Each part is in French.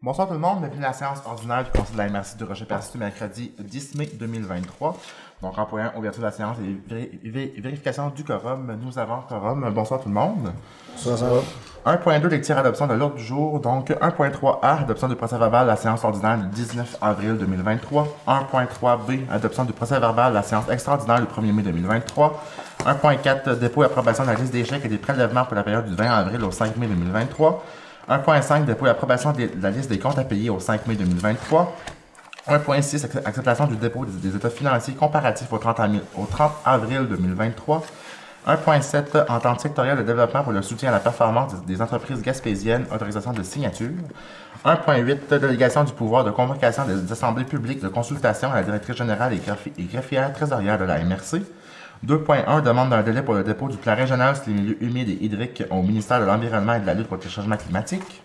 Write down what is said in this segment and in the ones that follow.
Bonsoir tout le monde, bienvenue à la séance ordinaire du Conseil de la MRC de Rocher-Percé du mercredi 10 mai 2023. Donc en point 1, ouverture de la séance et vérification du quorum. Nous avons quorum. Bonsoir tout le monde. Bonsoir, ça va. 1.2, lecture et adoption de l'ordre du jour. Donc 1.3a, adoption du procès-verbal de la séance ordinaire du 19 avril 2023. 1.3b, adoption du procès-verbal de la séance extraordinaire du 1er mai 2023. 1.4, dépôt et approbation de la liste des chèques et des prélèvements pour la période du 20 avril au 5 mai 2023. 1.5, dépôt et approbation de la liste des comptes à payer au 5 mai 2023. 1.6, acceptation du dépôt des états financiers comparatifs au 30 avril 2023. 1.7, entente sectorielle de développement pour le soutien à la performance des entreprises gaspésiennes, autorisation de signature. 1.8, délégation du pouvoir de convocation des assemblées publiques de consultation à la directrice générale et greffière trésorière de la MRC. 2.1, demande d'un délai pour le dépôt du plan régional sur les milieux humides et hydriques au ministère de l'Environnement et de la lutte contre le changement climatique.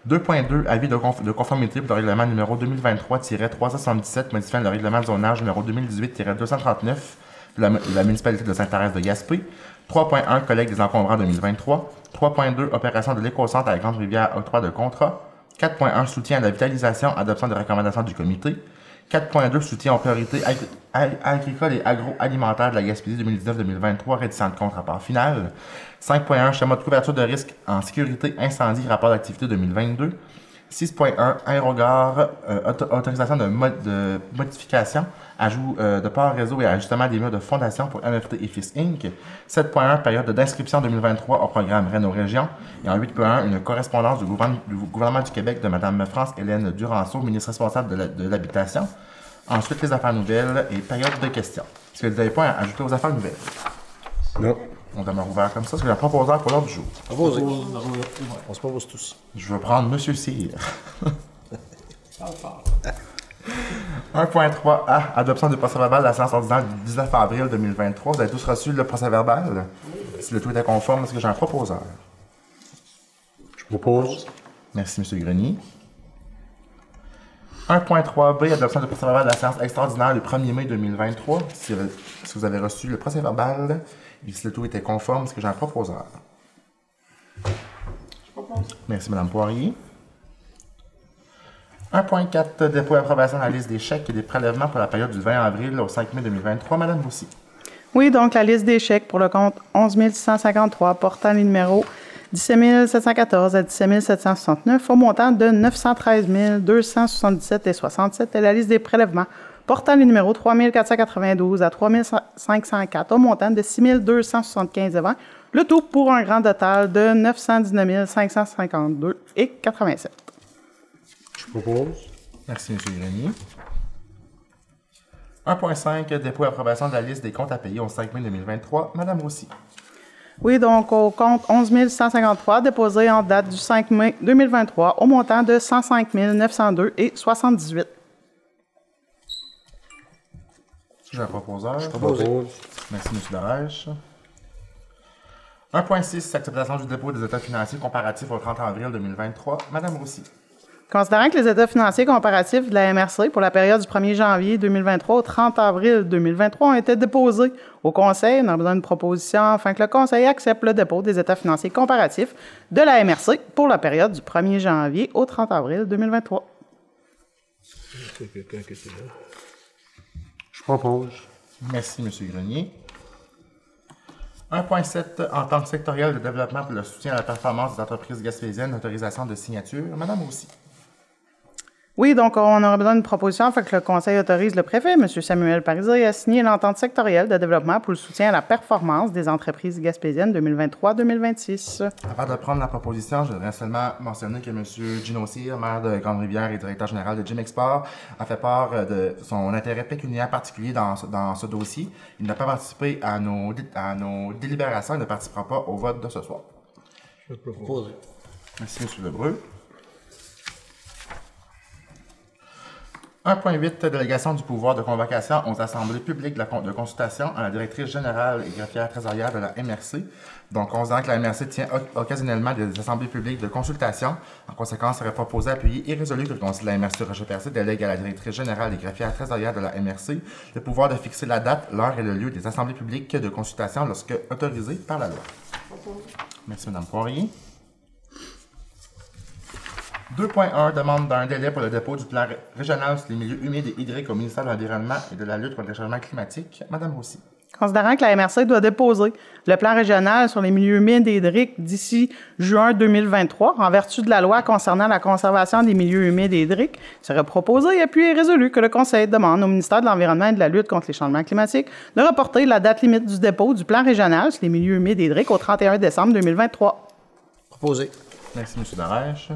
2.2, avis de conformité pour le règlement numéro 2023-377 modifiant le règlement de zonage numéro 2018-239 de la municipalité de Sainte-Thérèse-de-Gaspé. 3.1, collecte des encombrants 2023. 3.2, opération de l'éco-centre à la Grande-Rivière, octroi de contrat. 4.1, soutien à la vitalisation, adoption des recommandations du comité. 4.2, soutien aux priorités agricoles et agroalimentaires de la Gaspésie 2019-2023, réticent de compte, rapport final. 5.1, schéma de couverture de risque en sécurité incendie, rapport d'activité 2022. 6.1, aérogare, autorisation de modification, ajout de port réseau et ajustement des murs de fondation pour MFT et FIS Inc. 7.1, période d'inscription 2023 au programme Réno Région. Et en 8.1, une correspondance du gouvernement du Québec de Mme France-Hélène Duranceau, ministre responsable de l'Habitation. Ensuite, les affaires nouvelles et période de questions. Est-ce que vous avez pas à ajouter aux affaires nouvelles? Non. On demeure ouvert comme ça. C'est un proposeur pour l'ordre du jour. Proposé. On se propose tous. Je veux prendre M. Cyr. 1.3a, adoption du procès-verbal de la séance ordinaire du 19 avril 2023. Vous avez tous reçu le procès-verbal. Si le tout était conforme, est-ce que j'ai un proposeur? Je propose. Merci, M. Grenier. 1.3b, adoption du procès-verbal de la séance extraordinaire du 1er mai 2023. Si vous avez reçu le procès-verbal et si le tout était conforme, est-ce que j'ai un proposeur? Je propose. Merci, Mme Poirier. 1.4, dépôt et approbation de la liste des chèques et des prélèvements pour la période du 20 avril au 5 mai 2023. Mme Boussy. Oui, donc la liste des chèques pour le compte 11 653 portant les numéros 17 714 à 17 769 au montant de 913 277,67 et la liste des prélèvements portant les numéros 3 492 à 3 504 au montant de 6 275,20, le tout pour un grand total de 919 552,87. Je propose. Merci, M. Grenier. 1.5, dépôt et approbation de la liste des comptes à payer au 5 mai 2023. Mme Roussy. Oui, donc au compte 11 153, déposé en date du 5 mai 2023, au montant de 105 902,78. J'ai un proposeur. Je propose. Merci, M. Darèche. 1.6, acceptation du dépôt des états financiers comparatifs au 30 avril 2023. Mme Roussy. Considérant que les états financiers comparatifs de la MRC pour la période du 1er janvier 2023 au 30 avril 2023 ont été déposés au Conseil, on a besoin d'une proposition afin que le Conseil accepte le dépôt des états financiers comparatifs de la MRC pour la période du 1er janvier au 30 avril 2023. Je propose. Merci, M. Grenier. 1.7, entente sectorielle de développement pour le soutien à la performance des entreprises gaspésiennes, autorisation de signature. Mme Roussy. Oui, donc on aurait besoin d'une proposition afin que le Conseil autorise le préfet, M. Samuel Parisé, à signer l'entente sectorielle de développement pour le soutien à la performance des entreprises gaspésiennes 2023-2026. Avant de prendre la proposition, je voudrais seulement mentionner que M. Gino Cyr, maire de Grande-Rivière et directeur général de Jim Export, a fait part de son intérêt pécuniaire particulier dans ce dossier. Il n'a pas participé à nos délibérations et ne participera pas au vote de ce soir. Je propose. Merci, M. Lebreu. 1.8, délégation du pouvoir de convocation aux assemblées publiques de consultation à la directrice générale et greffière trésorière de la MRC. Donc, considérant que la MRC tient occasionnellement des assemblées publiques de consultation, en conséquence, il serait proposé, appuyé et résolu que le Conseil de la MRC Rocher-Percé délègue à la directrice générale et greffière trésorière de la MRC le pouvoir de fixer la date, l'heure et le lieu des assemblées publiques de consultation lorsque autorisées par la loi. Merci, Mme Poirier. 2.1, demande d'un délai pour le dépôt du plan régional sur les milieux humides et hydriques au ministère de l'Environnement et de la lutte contre le changement climatique. Madame Roussy. Considérant que la MRC doit déposer le plan régional sur les milieux humides et hydriques d'ici juin 2023, en vertu de la loi concernant la conservation des milieux humides et hydriques, il serait proposé et appuyé et résolu que le Conseil demande au ministère de l'Environnement et de la lutte contre les changements climatiques de reporter la date limite du dépôt du plan régional sur les milieux humides et hydriques au 31 décembre 2023. Proposé. Merci, M. Darèche.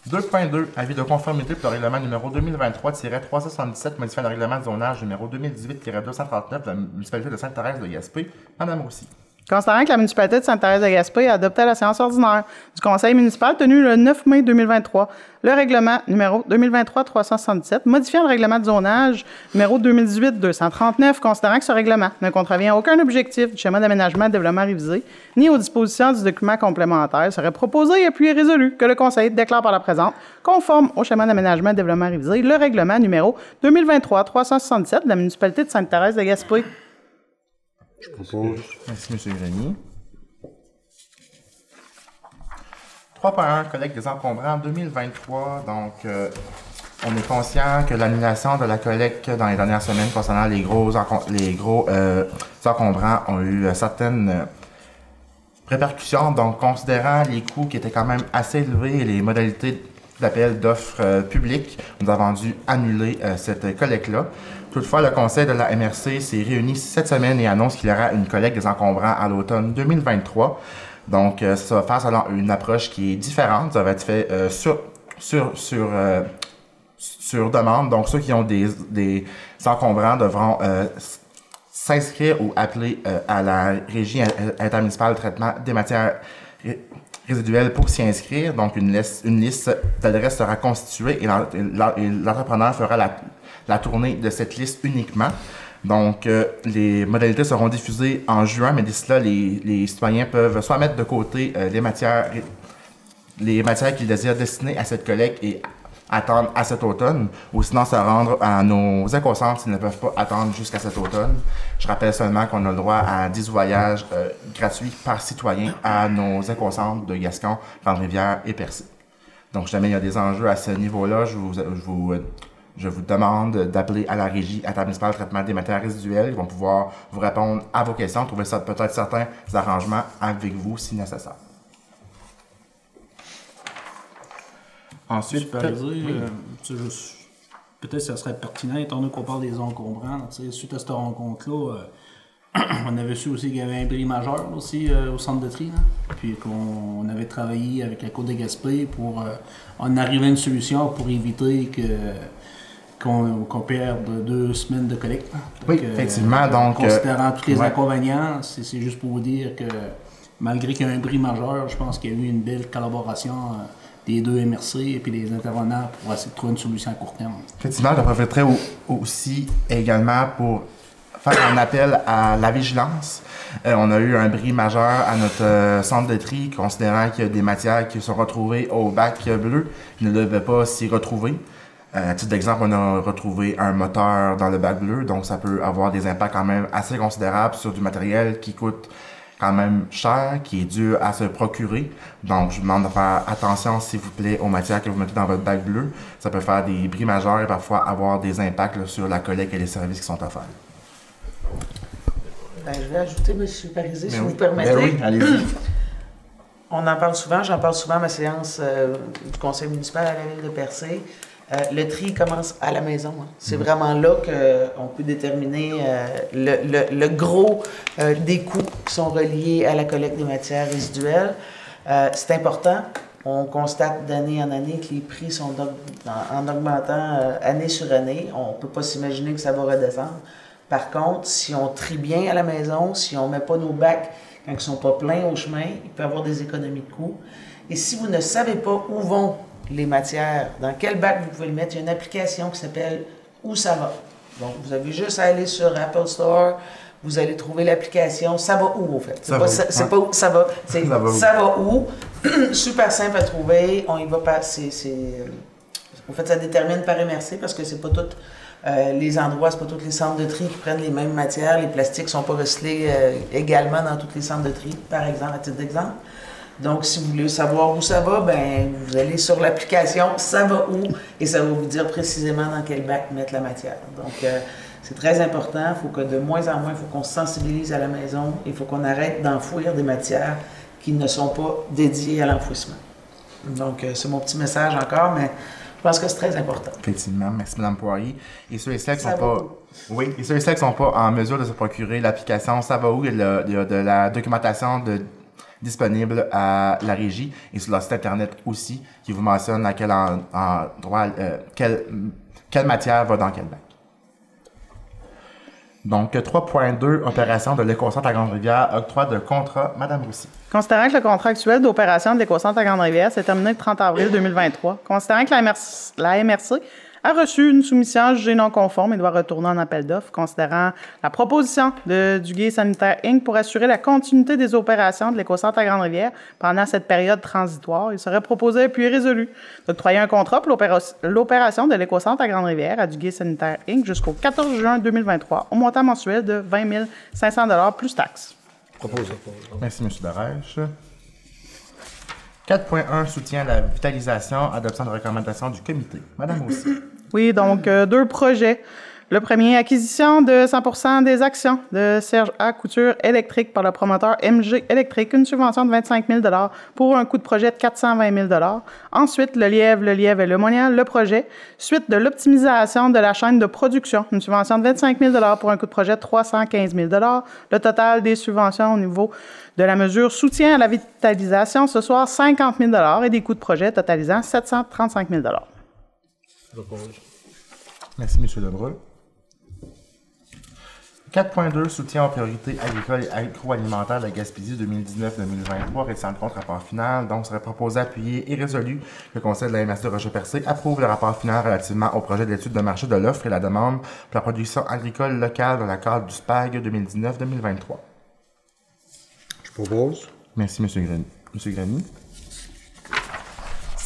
2.2, avis de conformité pour le règlement numéro 2023-377, modifiant le règlement de zonage numéro 2018-239 de la municipalité de Sainte-Thérèse de Gaspé. Madame Roussy. Considérant que la municipalité de Sainte-Thérèse de Gaspé a adopté à la séance ordinaire du conseil municipal tenue le 9 mai 2023 le règlement numéro 2023-377 modifiant le règlement de zonage numéro 2018-239, considérant que ce règlement ne contrevient à aucun objectif du schéma d'aménagement et de développement révisé, ni aux dispositions du document complémentaire, serait proposé et appuyé et résolu que le conseil déclare par la présente, conforme au schéma d'aménagement et de développement révisé, le règlement numéro 2023-377 de la municipalité de Sainte-Thérèse de Gaspé. Je propose. Merci, M. Grenier. 3.1, collecte des encombrants 2023. Donc, on est conscient que l'annulation de la collecte dans les dernières semaines concernant les gros encombrants ont eu certaines répercussions. Donc, considérant les coûts qui étaient quand même assez élevés et les modalités d'appel d'offres publiques, nous avons dû annuler cette collecte-là. Toutefois, le conseil de la MRC s'est réuni cette semaine et annonce qu'il y aura une collecte des encombrants à l'automne 2023. Donc, ça va faire selon une approche qui est différente. Ça va être fait sur demande. Donc, ceux qui ont des encombrants devront s'inscrire ou appeler à la Régie intermunicipale de traitement des matières résiduelles pour s'y inscrire. Donc, une liste d'adresses sera constituée et l'entrepreneur fera la tournée de cette liste uniquement. Donc, les modalités seront diffusées en juin, mais d'ici là, les citoyens peuvent soit mettre de côté les matières qu'ils désirent destiner à cette collecte et attendre à cet automne, ou sinon se rendre à nos écocentres s'ils ne peuvent pas attendre jusqu'à cet automne. Je rappelle seulement qu'on a le droit à 10 voyages gratuits par citoyen à nos écocentres de Gascon, Grande-Rivière et Percé. Donc, jamais il y a des enjeux à ce niveau-là, je vous demande d'appeler à la Régie intermunicipale de traitement des matières résiduelles. Ils vont pouvoir vous répondre à vos questions, trouver peut-être certains arrangements avec vous si nécessaire. Ensuite, peut-être que ça serait pertinent, étant donné qu'on parle des encombrants. Suite à cette rencontre-là, on avait su aussi qu'il y avait un bris majeur aussi au centre de tri. Là, puis qu'on avait travaillé avec la Côte de Gaspé pour en arriver à une solution pour éviter qu'on perde 2 semaines de collecte. Oui, effectivement. Donc, considérant tous les inconvénients, c'est juste pour vous dire que malgré qu'il y a un bris majeur, je pense qu'il y a eu une belle collaboration des deux MRC et puis les intervenants pour essayer de trouver une solution à court terme. Effectivement, je profiterai aussi également pour faire un appel à la vigilance. On a eu un bris majeur à notre centre de tri, considérant qu'il y a des matières qui sont retrouvées au bac bleu, qui ne devaient pas s'y retrouver. À titre d'exemple, on a retrouvé un moteur dans le bac bleu, donc ça peut avoir des impacts quand même assez considérables sur du matériel qui coûte quand même cher, qui est dur à se procurer. Donc, je vous demande de faire attention, s'il vous plaît, aux matières que vous mettez dans votre bac bleu. Ça peut faire des bris majeurs et parfois avoir des impacts là, sur la collecte et les services qui sont offerts. Ben, je vais ajouter, M. Parisé, si vous permettez. Ben oui, allez-y. On en parle souvent, j'en parle souvent à ma séance du conseil municipal à la ville de Percé. Le tri commence à la maison. Hein. C'est vraiment là qu'on peut déterminer le gros des coûts qui sont reliés à la collecte des matières résiduelles. C'est important. On constate d'année en année que les prix sont en augmentant année sur année. On ne peut pas s'imaginer que ça va redescendre. Par contre, si on trie bien à la maison, si on ne met pas nos bacs quand ils ne sont pas pleins au chemin, il peut y avoir des économies de coûts. Et si vous ne savez pas où vont les matières, dans quel bac vous pouvez le mettre, il y a une application qui s'appelle « Où ça va ». Donc, vous avez juste à aller sur Apple Store, vous allez trouver l'application « Ça va où » au fait. C'est pas où ça va, c'est « Ça va où ». Super simple à trouver, on y va pas, en fait, ça détermine par MRC parce que c'est pas tous les endroits, c'est pas tous les centres de tri qui prennent les mêmes matières, les plastiques sont pas recyclés également dans tous les centres de tri, par exemple, à titre d'exemple. Donc, si vous voulez savoir où ça va, ben vous allez sur l'application « Ça va où » et ça va vous dire précisément dans quel bac mettre la matière. Donc, c'est très important. Il faut que de moins en moins, il faut qu'on se sensibilise à la maison. Il faut qu'on arrête d'enfouir des matières qui ne sont pas dédiées à l'enfouissement. Donc, c'est mon petit message encore, mais je pense que c'est très important. Effectivement, merci Mme Poirier. Et ceux et celles qui ne sont pas en mesure de se procurer l'application Ça va où, il y a de la documentation disponible à la régie et sur leur site internet aussi, qui vous mentionne à quel endroit, quelle matière va dans quel bac. Donc, 3.2, opération de l'Écocentre à Grande-Rivière, octroi de contrat. Madame Roussy. Considérant que le contrat actuel d'opération de l'Écocentre à Grande-Rivière s'est terminé le 30 avril 2023, considérant que la MRC a reçu une soumission jugée non conforme et doit retourner en appel d'offres, considérant la proposition du Gué Sanitaire Inc. pour assurer la continuité des opérations de l'Écocentre à Grande-Rivière pendant cette période transitoire, il serait proposé puis résolu d'octroyer un contrat pour l'opération de l'Écocentre à Grande-Rivière à du Gué Sanitaire Inc. jusqu'au 14 juin 2023 au montant mensuel de 20 500 $ plus taxes. Proposé. Merci, M. Darèche. 4.1, soutien à la vitalisation, adoption de recommandations du comité. Madame Roussy. Oui, donc deux projets. Le premier, acquisition de 100% des actions de Serge A. Couture électrique par le promoteur MG Électrique, une subvention de 25 000 $ pour un coût de projet de 420 000 $. Ensuite, le lièvre et le monial, le projet. Suite de l'optimisation de la chaîne de production, une subvention de 25 000 $ pour un coût de projet de 315 000 $. Le total des subventions au niveau de la mesure soutien à la vitalisation, ce soir, 50 000 $ et des coûts de projet totalisant 735 000 $. Merci, M. Lebreu. 4.2, soutien aux priorités agricoles et agroalimentaires de la Gaspésie 2019-2023, récente contre rapport final. Donc, serait proposé, appuyé et résolu que le Conseil de la MRC de Rocher-Percé approuve le rapport final relativement au projet d'étude de marché de l'offre et la demande pour la production agricole locale dans le cadre du SPAG 2019-2023. Je propose. Merci, M. Greny.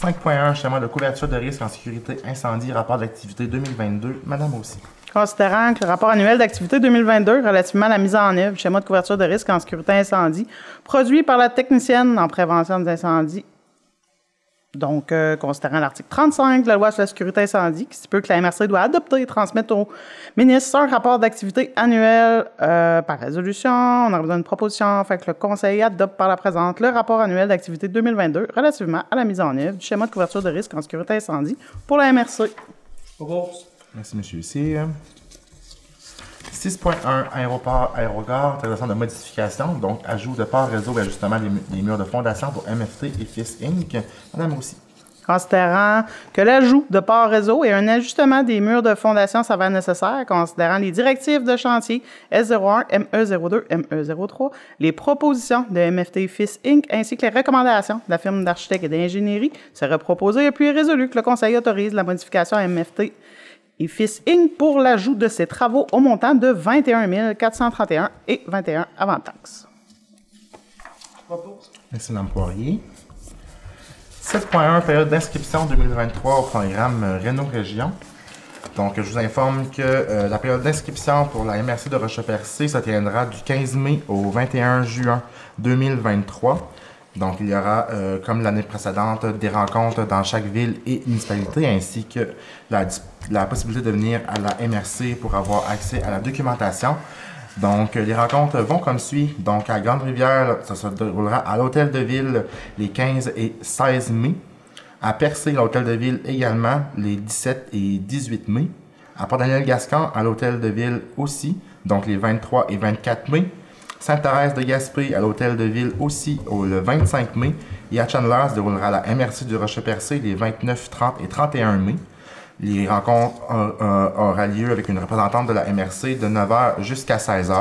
5.1, schéma de couverture de risque en sécurité incendie, rapport d'activité 2022. Madame Roussy. Considérant que le rapport annuel d'activité 2022 relativement à la mise en œuvre du schéma de couverture de risque en sécurité incendie, produit par la technicienne en prévention des incendies, donc considérant l'article 35 de la loi sur la sécurité incendie, qui stipule que la MRC doit adopter et transmettre au ministre un rapport d'activité annuel par résolution. On a besoin d'une proposition, fait que le Conseil adopte par la présente le rapport annuel d'activité 2022 relativement à la mise en œuvre du schéma de couverture de risque en sécurité incendie pour la MRC. Propose. Merci, M. Hussy. 6.1, aéroport, aérogare, autorisation de modification, donc ajout de port réseau et ajustement des murs de fondation pour MFT et FIS Inc. Madame Roussy. Considérant que l'ajout de port réseau et un ajustement des murs de fondation s'avère nécessaire, considérant les directives de chantier S01, ME02, ME03, les propositions de MFT FIS Inc. ainsi que les recommandations de la firme d'architectes et d'ingénierie, serait proposé et puis résolu que le Conseil autorise la modification à MFT et FIS Inc. pour l'ajout de ces travaux au montant de 21 431 et 21 avant taxes. Merci, Mme Poirier. 7.1, période d'inscription 2023 au programme Réno Région. Donc, je vous informe que la période d'inscription pour la MRC de Rocher-Percé se tiendra du 15 mai au 21 juin 2023. Donc, il y aura, comme l'année précédente, des rencontres dans chaque ville et municipalité, ainsi que la possibilité de venir à la MRC pour avoir accès à la documentation. Donc, les rencontres vont comme suit. Donc, à Grande-Rivière, ça se déroulera à l'Hôtel de Ville les 15 et 16 mai. À Percé, l'Hôtel de Ville également, les 17 et 18 mai. À Port-Daniel-Gascon, à l'Hôtel de Ville aussi, donc les 23 et 24 mai. Sainte-Thérèse de Gaspé, à l'Hôtel de Ville aussi, le 25 mai. Et à Chandler, se déroulera à la MRC du Rocher-Percé les 29, 30 et 31 mai. Les rencontres aura lieu avec une représentante de la MRC de 9h jusqu'à 16h.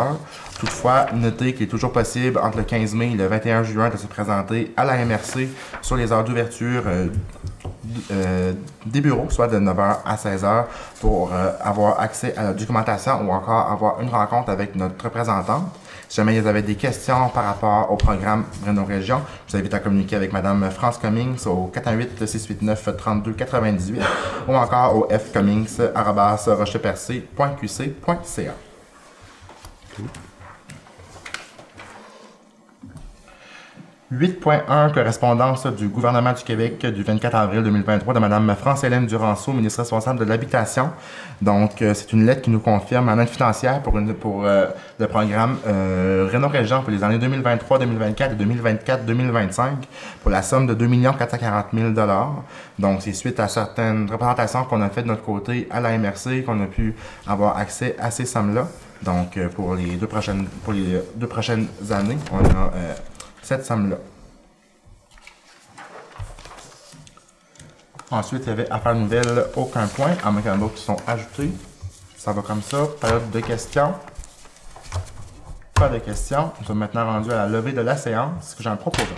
Toutefois, notez qu'il est toujours possible entre le 15 mai et le 21 juin de se présenter à la MRC sur les heures d'ouverture des bureaux, soit de 9h à 16h, pour avoir accès à la documentation ou encore avoir une rencontre avec notre représentante. Si jamais vous avez des questions par rapport au programme Réno Région, je vous invite à communiquer avec Mme France Cummings au 418-689-3298 ou encore au fcummings@rochepercé.qc.ca. 8.1, correspondance du gouvernement du Québec du 24 avril 2023 de Mme France-Hélène Duranceau, ministre responsable de l'Habitation. Donc, c'est une lettre qui nous confirme en aide financière pour le programme Réno-Région pour les années 2023, 2024 et 2024-2025 pour la somme de 2 440 000 $. Donc, c'est suite à certaines représentations qu'on a faites de notre côté à la MRC qu'on a pu avoir accès à ces sommes-là. Donc, pour les deux prochaines années, on a cette somme-là. Ensuite, il y avait affaires nouvelles, aucun point, à moins qu'il y en ait d'autres qui sont ajoutés. Ça va comme ça. Période de questions. Pas de questions. Nous sommes maintenant rendus à la levée de la séance. J'ai un proposeur.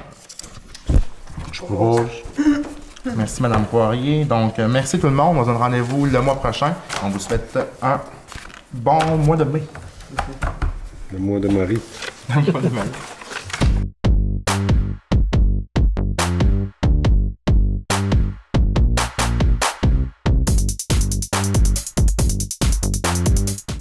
Je propose. Merci, Mme Poirier. Donc, merci tout le monde. On se donne rendez-vous le mois prochain. On vous souhaite un bon mois de mai. Le mois de Marie. Un mois de mai.